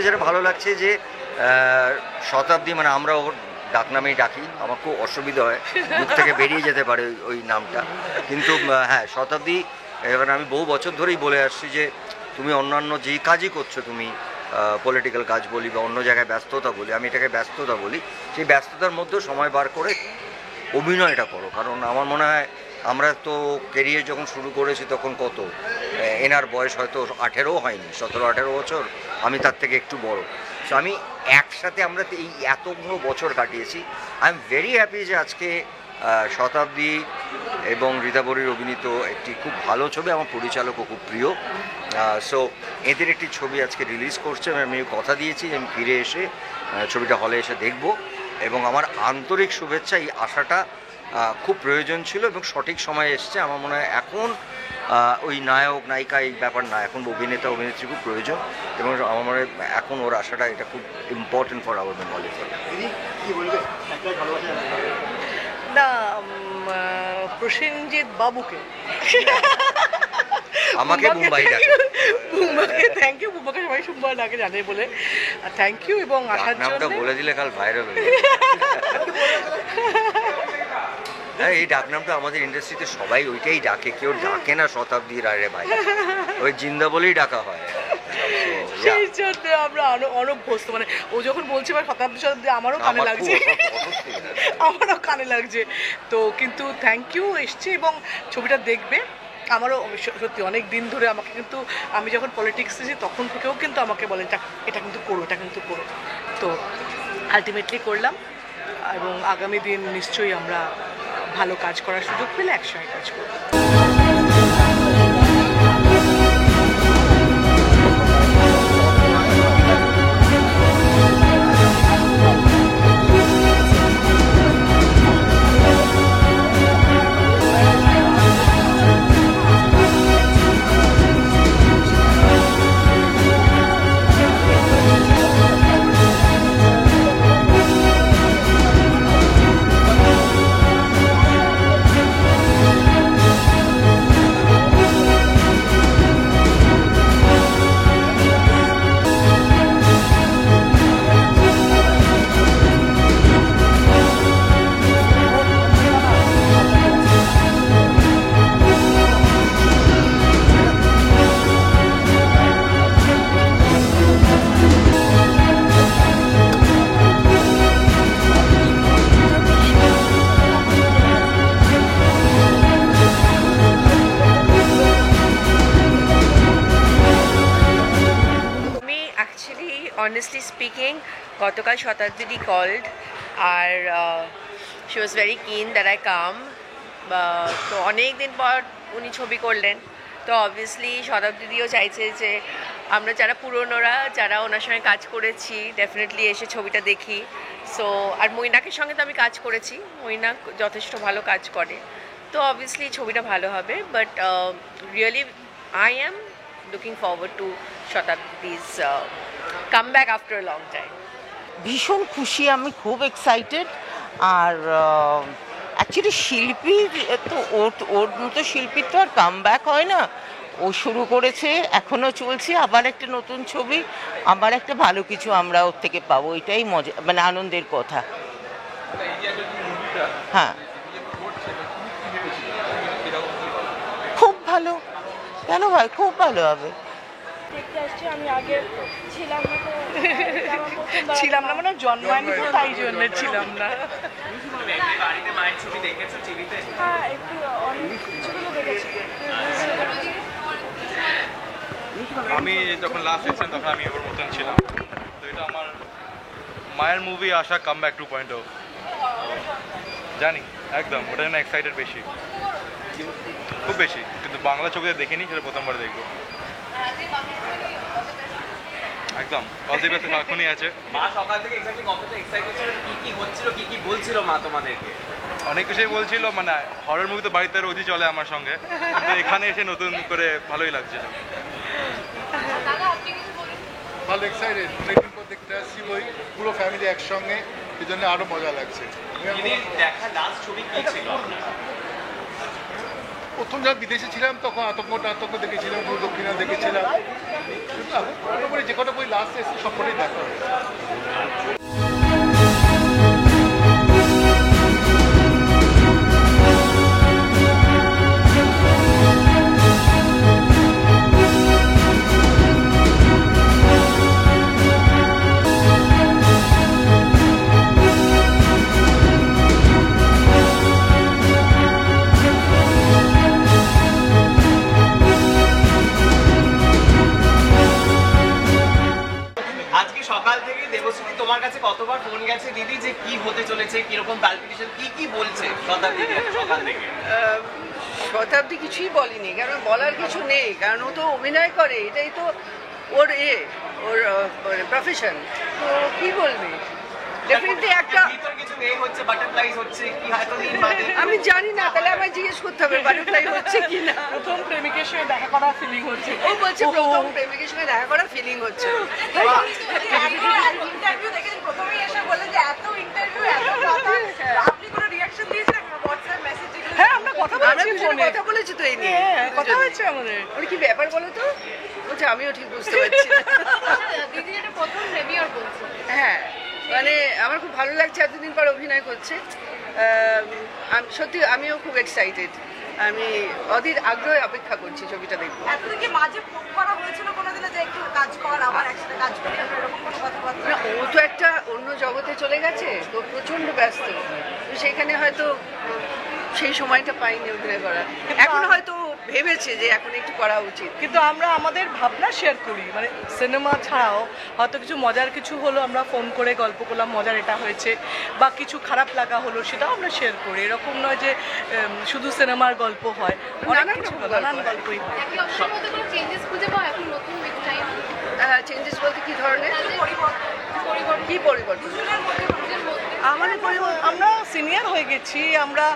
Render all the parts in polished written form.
যেটা ভালো লাগছে যে শতাব্দী, মানে আমরা ওর ডাকনামেই ডাকি, আমার খুব অসুবিধা হয়, মুখ থেকে বেরিয়ে যেতে পারে ওই নামটা, কিন্তু হ্যাঁ শতাব্দী। এবার আমি বহু বছর ধরেই বলে আসছি যে তুমি অন্যান্য যেই কাজই করছো, তুমি পলিটিক্যাল কাজ বলি বা অন্য জায়গায় ব্যস্ততা বলি, আমি এটাকে ব্যস্ততা বলি, সেই ব্যস্ততার মধ্যেও সময় বার করে অভিনয়টা করো। কারণ আমার মনে হয় আমরা তো কেরিয়ার যখন শুরু করেছি তখন কত, এনার বয়স হয়তো 18ও হয়নি, 17-18 বছর, আমি তার থেকে একটু বড়। সো আমি একসাথে আমরা এই এতগুলো বছর কাটিয়েছি। আই এম ভেরি হ্যাপি যে আজকে শতাব্দী এবং রীতাবরীর অভিনীত একটি খুব ভালো ছবি, আমার পরিচালকও খুব প্রিয়। সো এদের একটি ছবি আজকে রিলিজ করছে, আমি কথা দিয়েছি যে আমি ফিরে এসে ছবিটা হলে এসে দেখব, এবং আমার আন্তরিক শুভেচ্ছা। এই আশাটা খুব প্রয়োজন ছিল এবং সঠিক সময়ে এসছে। আমার মনে হয় এখন ওই নায়ক নায়িকা এই ব্যাপার না, এখন অভিনেতা অভিনেত্রী খুব প্রয়োজন, এবং আমার মনে হয় এখন ওর আশাটা এটা খুব important for our Bengali film. না, প্রসেনজিৎ বাবুকে আমাকে মুম্বাই ডাকে, মুম্বাইকে থ্যাংক ইউ, মুম্বাইকে সবাই মুম্বাই ডাকে জানে বলে থ্যাংক ইউ, এবং আসার জন্য বলে দিলে কাল ভাইরাল হয়ে যাবে। হ্যাঁ, এই ডাকনামটা আমাদের ইন্ডাস্ট্রিতে সবাই ওইটাই ডাকে, কেউ ডাকে না শতাব্দী রায় ভাই, ওই জিন্দা বলেই ডাকা হয়। সেই জন্য আমরা অনভ্যস্ত, মানে ও যখন বলছে বা শতাব্দী শতাব্দী আমারও কানে লাগছে, আমারও কানে লাগছে। তো কিন্তু থ্যাংক ইউ এসছে, এবং ছবিটা দেখবে। আমারও সত্যি অনেক দিন ধরে আমাকে কিন্তু, আমি যখন পলিটিক্স এসেছি তখন থেকেও কিন্তু আমাকে বলেন এটা কিন্তু করো, এটা কিন্তু করো। তো আলটিমেটলি করলাম, এবং আগামী দিন নিশ্চয়ই আমরা ভালো কাজ করার সুযোগ পেলে একসঙ্গে কাজ করব। Honestly speaking, গতকাল শতাব্দী কল্ড, আর she was very keen that I come. তো অনেক দিন পর উনি ছবি করলেন, তো অবভিয়াসলি শতাব্দীও চাইছে যে আমরা যারা পুরনোরা, যারা ওনার সঙ্গে কাজ করেছি, ডেফিনেটলি এসে ছবিটা দেখি। সো আর মৈনাকের সঙ্গে তো আমি কাজ করেছি, মৈনাক যথেষ্ট ভালো কাজ করে, তো অবভিয়াসলি ছবিটা ভালো হবে। But really I am looking forward to Shatabdi's comeback after a long time. ভীষণ খুশি, আমি খুব এক্সাইটেড। আর অ্যাকচুয়ালি শিল্পীর তো ওর মতো শিল্পীর তো আর কামব্যাক হয় না। ও শুরু করেছে, এখনও চলছে, আবার একটা নতুন ছবি, আবার একটা ভালো কিছু আমরা ওর থেকে পাবো, এটাই মজা, মানে আনন্দের কথা। হ্যাঁ, খুব ভালো, কেন ভাই, খুব ভালো হবে। আমি আগে ছিলাম না, মানে জন্মায়নি তো, তাই জন্য ছিলাম না। হ্যাঁ, একটু অনেক কিছুগুলো দেখেছি। আমি যখন লাস্ট এসেছিলাম তখন আমি ওর মতন ছিলাম, তো এটা আমার মায়ের মুভি আসা কামব্যাক 2.0 জানি একদম, ওটা জন্য এক্সাইটেড বেশি, খুব বেশি, কিন্তু বাংলা ছবিতে দেখিনি, সেটা প্রথমবার দেখবো। একদম পজিটিভ এখনই আছে। মা সকাল থেকে এক্স্যাক্টলি কতটা এক্সাইটেড ছিল, কি হচ্ছিল, কি বলছিল মা তোমাদেরকে? অনেক কিছুই বলছিল, মানে হরর মুভি তো বাড়িতে রোজই চলে আমার সঙ্গে, কিন্তু এখানে এসে নতুন করে ভালোই লাগছিল। ভালো এক্সাইটেড, অনেকদিন পর দেখতে আসছি বই, পুরো ফ্যামিলি একসঙ্গে, এই জন্য আরও মজা লাগছে। দেখা লাস্ট ছবি কি ছিল আপনার? প্রথম যখন বিদেশে ছিলাম তখন আতঙ্ক টাতঙ্ক দেখেছিলাম, গুরু দক্ষিণা দেখেছিলাম, কিন্তু এখন মোটামুটি যে কটা বই লাস্ট এসে সব কটাই দেখা হয়েছে। আজকে সকাল থেকে দেবশ্রী তোমার কাছে কতবার ফোন গেছে দিদি যে কি হতে চলেছে, কিরকম প্যালপিটেশন, কি বলছে শতাব্দী সকাল থেকে? শতাব্দী কিছুই বলেনি, কারণ বলার কিছু নেই, কারণ ও তো অভিনয় করে, এটাই তো ওর ওর প্রফেশন, তো কি বলবে। ডেফিনেটলি একটা ভিতর কিছু হচ্ছে, বাটারফ্লাইজ হচ্ছে কি এতদিন বাদে? আমি জানি না, তাহলে আমায় জিজ্ঞেস করতে হবে বাটারফ্লাই হচ্ছে কিনা। প্রথম প্রেমিকের সঙ্গে দেখা করার ফিলিং হচ্ছে। ও বলছে প্রথম প্রেমিকের সঙ্গে দেখা করার ফিলিং হচ্ছে। ইন্টারভিউ দেখে প্রথমেই এসে বলে যে এত ইন্টারভিউ এত কথা, আপনি কোনো রিঅ্যাকশন দিয়েছিলেন হোয়াটসঅ্যাপ মেসেজে? হ্যাঁ, আমরা কথা আমরা বলছি, দুজনে কথা বলেছি তো এই নিয়ে। হ্যাঁ, কথা হচ্ছে আমাদের। ওর কি ব্যাপার বলো তো? বলছে আমিও ঠিক বুঝতে পারছি না। দিদি এটা প্রথম প্রেমিয়ার বলছে। হ্যাঁ, মানে আমার খুব ভালো লাগছে এতদিন পর অভিনয় করছে। সত্যি আমিও খুব এক্সাইটেড, আমি অধীর আগ্রহে অপেক্ষা করছি ছবিটা দেখবো। এতদিন কি মাঝে ফোন করা হয়েছিল কোনোদিনে যে একটু কাজ কর, আবার একসাথে কাজ করি, আমরা এরকম কোনো কথাবার্তা? না, ও তো একটা অন্য জগতে চলে গেছে, তো প্রচন্ড ব্যস্ত, তো সেখানে হয়তো সেই সময়টা পাইনি অভিনয় করার। এখন হয়তো ভেবেছে যে এখন একটু করা উচিত। কিন্তু আমরা আমাদের ভাবনা শেয়ার করি, মানে সিনেমা ছাড়াও হয়তো কিছু মজার কিছু হলো, আমরা ফোন করে গল্প করলাম মজার এটা হয়েছে, বা কিছু খারাপ লাগা হলো সেটাও আমরা শেয়ার করি। এরকম নয় যে শুধু সিনেমার গল্প হয়, অনেক নানান কিছু রকম নানান গল্প হয়। গল্পই হয়। একই অপশনের মধ্যে কোনো চেঞ্জেস খুঁজে পাও এখন নতুন উইথ টাইম? চেঞ্জেস বলতে কি ধরনের? পরিবর্তন কি পরিবর্তন? দুজনের মধ্যে আমাদের আমরা সিনিয়র হয়ে গেছি, আমরা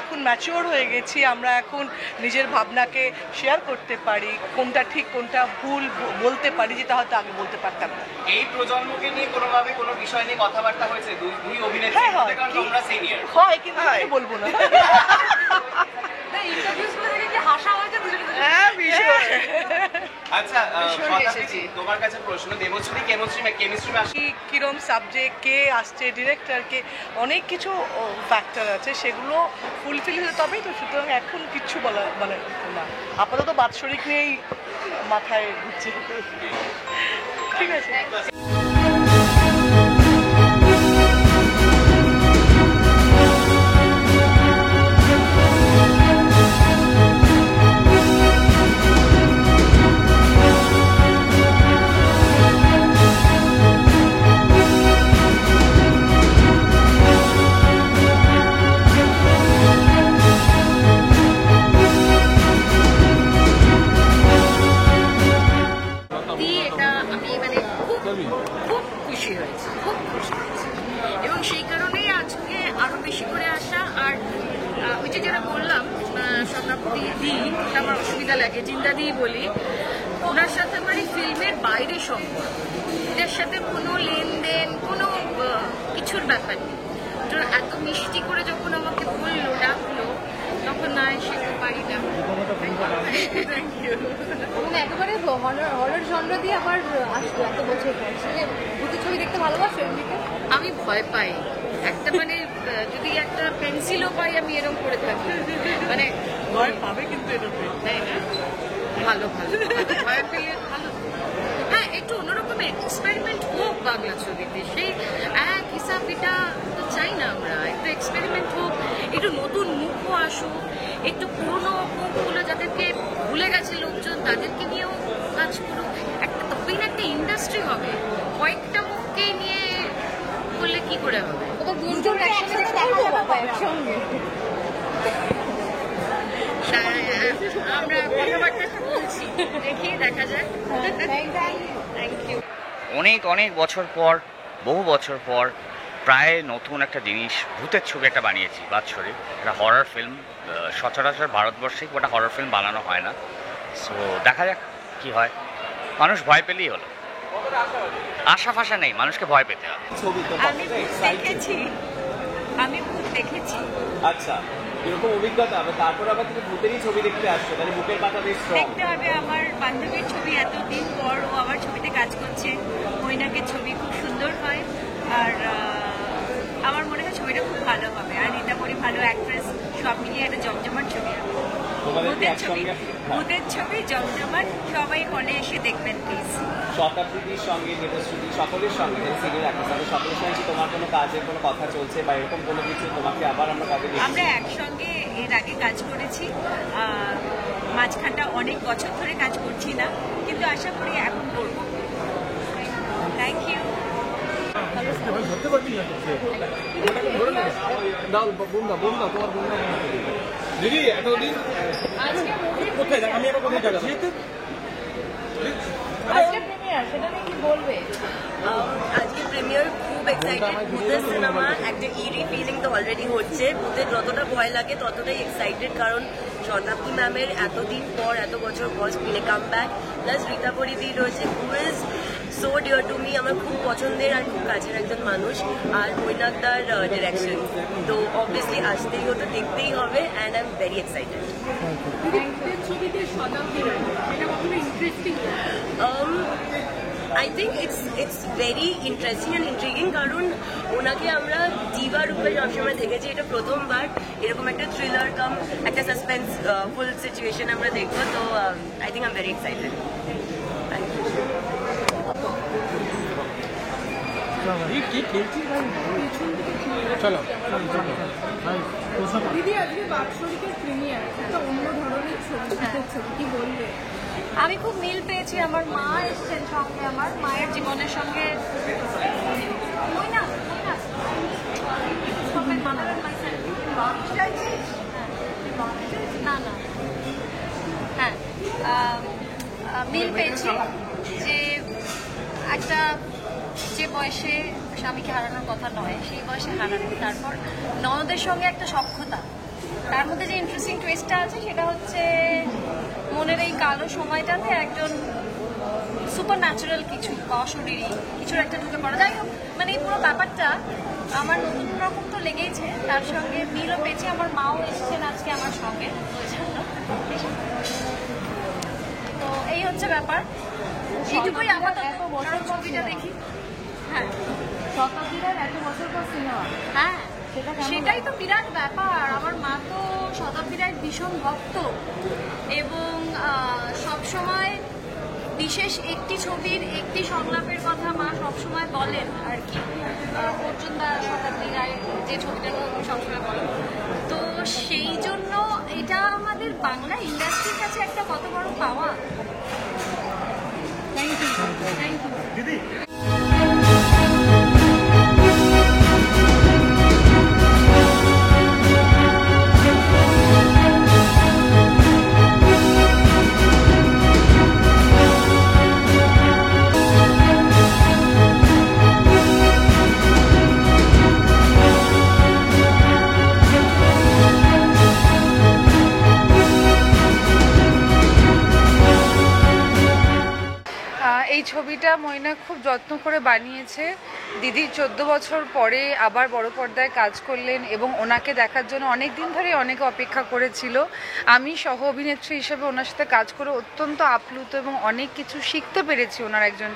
এখন ম্যাচিওর হয়ে গেছি, আমরা এখন নিজের ভাবনাকে শেয়ার করতে পারি, কোনটা ঠিক কোনটা ভুল বলতে পারি, যেটা হয়তো আগে বলতে পারতাম না। এই প্রজন্মকে নিয়ে কোনোভাবে কোনো বিষয় নিয়ে কথাবার্তা হয়েছে দুই অভিনেত্রী? হ্যাঁ, হয়। কারণ তোমরা সিনিয়র। হয়, কিন্তু আমি বলবো না। ইন্টারভিউগুলো দেখে কি হাসা হয়েছে দুজনে? হ্যাঁ, ভীষণ। আচ্ছা ভীষণ শতাব্দী, হেসেছি। তোমার কাছে প্রশ্ন, দেবশ্রী কেমিস্ট্রি কিরম সাবজেক্ট, কে আসছে, ডিরেক্টর কে, অনেক কিছু ফ্যাক্টর আছে, সেগুলো ফুলফিল হলে তবেই তো। সুতরাং এখন কিচ্ছু বলা মানে না, আপাতত বাৎসরিক নিয়েই মাথায় ঘুরছে। ঠিক আছে। এটা আমি মানে খুব খুব খুশি হয়েছি, খুব খুশি হয়েছি, এবং সেই কারণেই আজকে আরো বেশি করে আসা। আর ওই যে যেটা বললাম স্বপ্নাপতি দি, ওটা আমার অসুবিধা লাগে, জিন্দা দিই বলি, ওনার সাথে আমার এই ফিল্মের বাইরে সম্পর্ক, এটার সাথে কোনো লেনদেন কোনো কিছুর ব্যাপার নেই। এত মিষ্টি করে যখন আমাকে বললো, ডাকলো, তখন না এসে পারি না। মানে একেবারে হরর জনরা দিয়ে আবার আসলো এত বছর পর। ভূত ছবি দেখতে ভালোবাসো এমনিতে? আমি ভয় পাই, একটা মানে যদি একটা পেন্সিলও পাই আমি এরকম করে থাকি, মানে ভয় পাবে কিন্তু এরকম, তাই না? ভালো ভালো ভয় পেলে ভালো। হ্যাঁ, একটু অন্যরকম এক্সপেরিমেন্ট হোক বাংলা ছবিতে, সেই এক হিসাব এটা তো চাই না আমরা। একটু এক্সপেরিমেন্ট হোক, একটু নতুন মুখও আসুক, একটু পুরোনো মুখগুলো যাদেরকে ভুলে গেছে লোকজন তাদেরকে নিয়েও কাজ করুক, একটা তবেই না একটা ইন্ডাস্ট্রি হবে। কয়েকটা মুখকে নিয়ে করলে কি করে হবে? দুজন একসাথে দেখা যাবে একসঙ্গে। আমরা কথাবার্তা বলছি, দেখি দেখা যায়। Thank you. অনেক অনেক বছর পর, বহু বছর পর প্রায় নতুন একটা জিনিস, ভূতের ছবি একটা বানিয়েছি বাৎসরিক, একটা হরর ফিল্ম। সচরাচর ভারতবর্ষে ওটা হরর ফিল্ম বানানো হয় না, সো দেখা যাক কি হয়। মানুষ ভয় পেলেই হলো, আশা ফাশা নেই, মানুষকে ভয় পেতে হবে। আমি ভূত দেখেছি, আমি ভূত দেখেছি। আচ্ছা, এরকম অভিজ্ঞতা হবে, তারপর আবার তুমি ভূতেরই ছবি দেখতে আসছো, তাহলে বুকের পাতা বেশ স্ট্রং। দেখতে হবে, আমার বান্ধবীর ছবি, এতদিন পর ও আমার ছবিতে কাজ করছে। মৈনাকের ছবি খুব সুন্দর হয়, আর আমার মনে হয় ছবিটা খুব ভালো হবে। আর রীতাপরি ভালো অ্যাক্ট্রেস, সব মিলিয়ে একটা জমজমাট ছবি হবে। ভূতের ছবি জমজমাট, সবাই হলে এসে দেখবেন প্লিজ। শতাব্দীর সঙ্গে, দেবশ্রী, সকলের সঙ্গে, সিনিয়র অ্যাক্টর, সকলের সঙ্গে কি তোমার কোনো কাজের কোনো কথা চলছে বা এরকম কোনো কিছু? তোমাকে আবার আমরা কবে দেখি? আমরা একসঙ্গে এর আগে কাজ করেছি, মাঝখানটা অনেক বছর ধরে কাজ করছি না, কিন্তু আশা করি এখন করবো। Thank you. দিদি এতদিন কোথায় আমি আবার কোথায় যাবো? আজকে প্রিমিয়ার খুব এক্সাইটেড। ভূতের সিনেমা একটা ইরি ফিলিং তো অলরেডি হচ্ছে। ভূতের যতটা ভয় লাগে ততটাই এক্সাইটেড, কারণ শতাব্দী ম্যামের এতদিন পর, এত বছর পর স্ক্রিনে কাম ব্যাক, প্লাস রীতাপরি দি রয়েছে, who is so dear to me, আমার খুব পছন্দের আর খুব কাছের একজন মানুষ, আর মৈনাকদার ডিরেকশন, তো অবভিয়াসলি আসতেই হতো, দেখতেই হবে, and I am very excited. I think it's very interesting and intriguing, কারণ ওনাকে আমরা দিবা রূপে সবসময় দেখেছি, এটা প্রথমবার এরকম একটা থ্রিলার কাম একটা সাসপেন্স ফুল সিচুয়েশন আমরা দেখবো, তো I think I am very excited. চলো দিদি, আজকে বাৎসরিকের প্রিমিয়ার, একটা অন্য ধরনের ছবি, কি বলবে? আমি খুব মিল পেয়েছি, আমার মা এসছেন সঙ্গে, আমার মায়ের জীবনের সঙ্গে। না না, হ্যাঁ, মিল পেয়েছি যে একটা যে বয়সে স্বামীকে হারানোর কথা নয়, সেই বয়সে হারানো, তারপর ননদের সঙ্গে একটা সখ্যতা, তার মধ্যে যে ইন্টারেস্টিং টুইস্টটা আছে সেটা হচ্ছে মনের এই কালো সময়টাতে একজন সুপার ন্যাচারাল কিছু, অশরীরী কিছুর একটা ঢুকে পড়া। যাই হোক, মানে এই পুরো ব্যাপারটা আমার নতুন রকম তো লেগেইছে, তার সঙ্গে মিলও পেয়েছে। আমার মাও এসেছেন আজকে আমার সঙ্গে, তো এই হচ্ছে ব্যাপার। এইটুকুই আপাতত ছবিটা দেখি। হ্যাঁ, শতাব্দীর এত বছর পর সিনেমা, হ্যাঁ সেটাই তো বিরাট ব্যাপার। আমার মা তো শতাব্দীর ভীষণ ভক্ত, এবং সবসময় বিশেষ একটি ছবির একটি সংলাপের কথা মা সবসময় বলেন আর কি। অর্জুন দা শতাব্দী রায় যে ছবিটার কথা সবসময় বলেন, তো সেই জন্য এটা আমাদের বাংলা ইন্ডাস্ট্রির কাছে একটা কত বড় পাওয়া। থ্যাংক ইউ, থ্যাংক ইউ দিদি। এই ছবিটা মৈনাক খুব যত্ন করে বানিয়েছে। দিদি 14 বছর পরে আবার বড় পর্দায় কাজ করলেন, এবং ওনাকে দেখার জন্য অনেক দিন ধরে অনেকে অপেক্ষা করেছিল। আমি সহ অভিনেত্রী হিসেবে ওনার সাথে কাজ করে অত্যন্ত আপ্লুত, এবং অনেক কিছু শিখতে পেরেছি ওনার একজন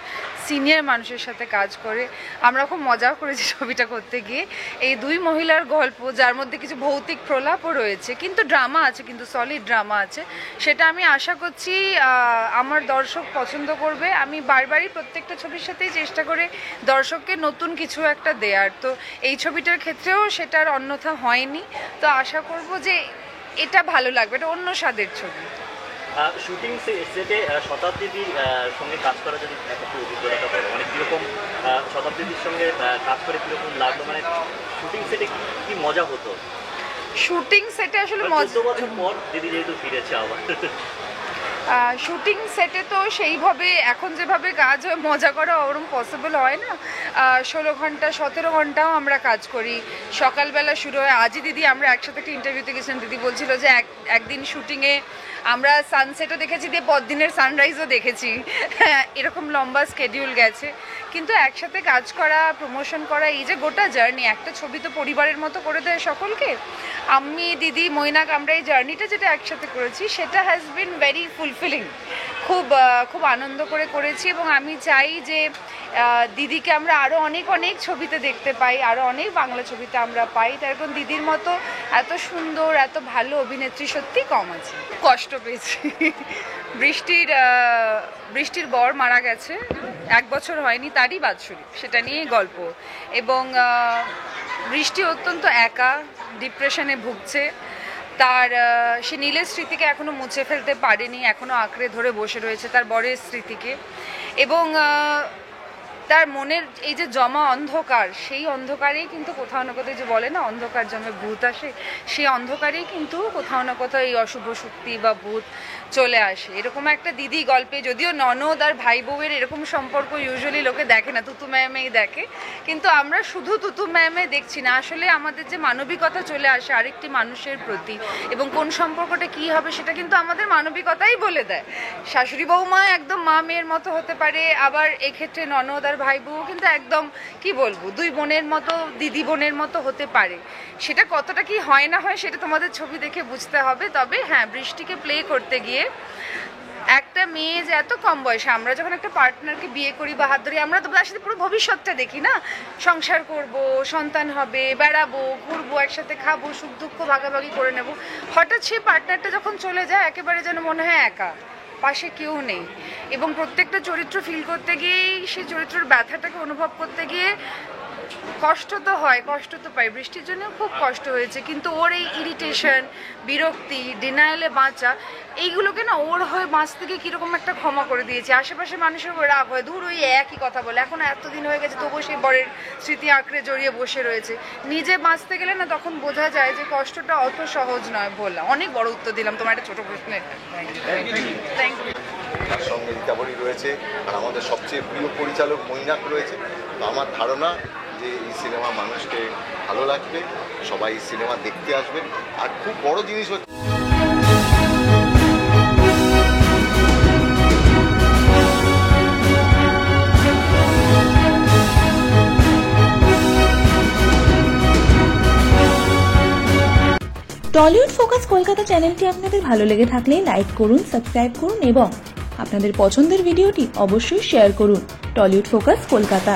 সিনিয়র মানুষের সাথে কাজ করে। আমরা খুব মজা করেছি ছবিটা করতে গিয়ে। এই দুই মহিলার গল্প, যার মধ্যে কিছু ভৌতিক প্রলাপও রয়েছে, কিন্তু ড্রামা আছে, কিন্তু সলিড ড্রামা আছে, সেটা আমি আশা করছি আমার দর্শক পছন্দ করবে। আমি বারবারই প্রত্যেকটা ছবির সাথেই চেষ্টা করে দর্শককে নতুন কিছু একটা দেয়ার, তো এই ছবিটার ক্ষেত্রেও সেটার অন্যথা হয়নি। তো আশা করব যে এটা ভালো লাগবে, এটা অন্য স্বাদের ছবি। শুটিং সেটে শতাব্দীর সঙ্গে কাজ করা যদি একটু অভিজ্ঞতা বলো, মানে কীরকম শতাব্দীর সঙ্গে কাজ করে কীরকম লাগলো, মানে শুটিং সেটে কি মজা হতো? শুটিং সেটে আসলে 14 বছর পর দিদি যেহেতু ফিরেছে আবার, শুটিং সেটে তো সেইভাবে এখন যেভাবে কাজ হয় মজা করা ওরকম পসিবল হয় না। 16 ঘন্টা 17 ঘন্টাও আমরা কাজ করি, সকালবেলা শুরু হয়। আজই দিদি আমরা একসাথে একটা ইন্টারভিউতে গেছিলাম, দিদি বলছিল যে একদিন শুটিংয়ে আমরা সানসেটও দেখেছি, দিয়ে পরদিনের সানরাইজও দেখেছি, এরকম লম্বা স্কেডিউল গেছে। কিন্তু একসাথে কাজ করা, প্রমোশন করা, এই যে গোটা জার্নি, একটা ছবি তো পরিবারের মতো করে দেয় সকলকে। আমি, দিদি, মৈনাক, আমরা এই জার্নিটা যেটা একসাথে করেছি সেটা হ্যাজ বিন ভেরি ফুলফিলিং। খুব আনন্দ করে করেছি এবং আমি চাই যে দিদিকে আমরা আরও অনেক অনেক ছবিতে দেখতে পাই, আরও অনেক বাংলা ছবিতে আমরা পাই। তার কারণ দিদির মতো এত সুন্দর, এত ভালো অভিনেত্রী সত্যি কম আছে। কষ্ট পেয়েছি। বৃষ্টির বর মারা গেছে, 1 বছর হয়নি, তারই বাৎসরিক, সেটা নিয়েই গল্প। এবং বৃষ্টি অত্যন্ত একা, ডিপ্রেশনে ভুগছে। সে নীলের স্মৃতিকে এখনো মুছে ফেলতে পারেনি, এখনো আঁকড়ে ধরে বসে রয়েছে তার বরের স্মৃতিকে। এবং তার মনের এই যে জমা অন্ধকার, সেই অন্ধকারেই কিন্তু কোথাও না কোথাও, যে বলে না অন্ধকার জমে ভূত আসে, সেই অন্ধকারেই কিন্তু কোথাও না কোথাও এই অশুভ শক্তি বা ভূত চলে আসে। এরকম একটা দিদি গল্পে, যদিও ননদ আর ভাই বউয়ের এরকম সম্পর্ক ইউজুয়ালি লোকে দেখে না, তুতু ম্যামেই দেখে, কিন্তু আমরা শুধু তুতু ম্যামে দেখছি না, আসলে আমাদের যে মানবিকতা চলে আসে আরেকটি মানুষের প্রতি, এবং কোন সম্পর্কটা কী হবে সেটা কিন্তু আমাদের মানবিকতাই বলে দেয়। শাশুড়ি বৌমা একদম মা মেয়ের মতো হতে পারে, আবার এক্ষেত্রে ননদ আর ভাই বউ কিন্তু একদম কি বলবো, দুই বোনের মতো, দিদি বোনের মতো হতে পারে। সেটা কতটা কি হয় না হয় সেটা তোমাদের ছবি দেখে বুঝতে হবে। তবে হ্যাঁ, বৃষ্টিকে প্লে করতে গিয়ে একটা মেয়ে যে এত কম বয়সে, আমরা যখন একটা পার্টনারকে বিয়ে করি বা হাত ধরি, আমরা তো তার সাথে পুরো ভবিষ্যৎটা দেখি না, সংসার করব, সন্তান হবে, বেড়াবো, ঘুরবো, একসাথে খাবো, সুখ দুঃখ ভাগাভাগি করে নেব। হঠাৎ সেই পার্টনারটা যখন চলে যায়, একেবারে যেন মনে হয় একা, পাশে কেউ নেই। এবং প্রত্যেকটা চরিত্র ফিল করতে গিয়েই, সেই চরিত্রের ব্যথাটাকে অনুভব করতে গিয়ে কষ্ট তো হয়, কষ্ট তো পাই। বৃষ্টির জন্য খুব কষ্ট হয়েছে, কিন্তু ওর এই ইরিটেশন, বিরক্তি, ডিনায়ালে বাঁচা, এইগুলোকে না ওর হয়ে বাঁচতে গিয়ে কীরকম একটা ক্ষমা করে দিয়েছে। আশেপাশে মানুষের উপর রাগ হয়, দূর ওই একই কথা বলে, এখন এতদিন হয়ে গেছে তবুও সেই বরের স্মৃতি আঁকড়ে জড়িয়ে বসে রয়েছে। নিজে বাঁচতে গেলে না তখন বোঝা যায় যে কষ্টটা অত সহজ নয়। বললাম, অনেক বড় উত্তর দিলাম তোমার একটা ছোট প্রশ্নে। Thank you. তার সঙ্গে রিতাবরী রয়েছে, আর আমাদের সবচেয়ে প্রিয় পরিচালক মৈনাক রয়েছে। তো আমার ধারণা যে এই সিনেমা মানুষকে ভালো লাগবে, সবাই এই সিনেমা দেখতে আসবেন। আর খুব বড় জিনিস হচ্ছে, টলিউড ফোকাস কলকাতা চ্যানেলটি আপনাদের ভালো লেগে থাকলে লাইক করুন, সাবস্ক্রাইব করুন এবং আপনাদের পছন্দের ভিডিওটি অবশ্যই শেয়ার করুন। Tollywood focus Kolkata.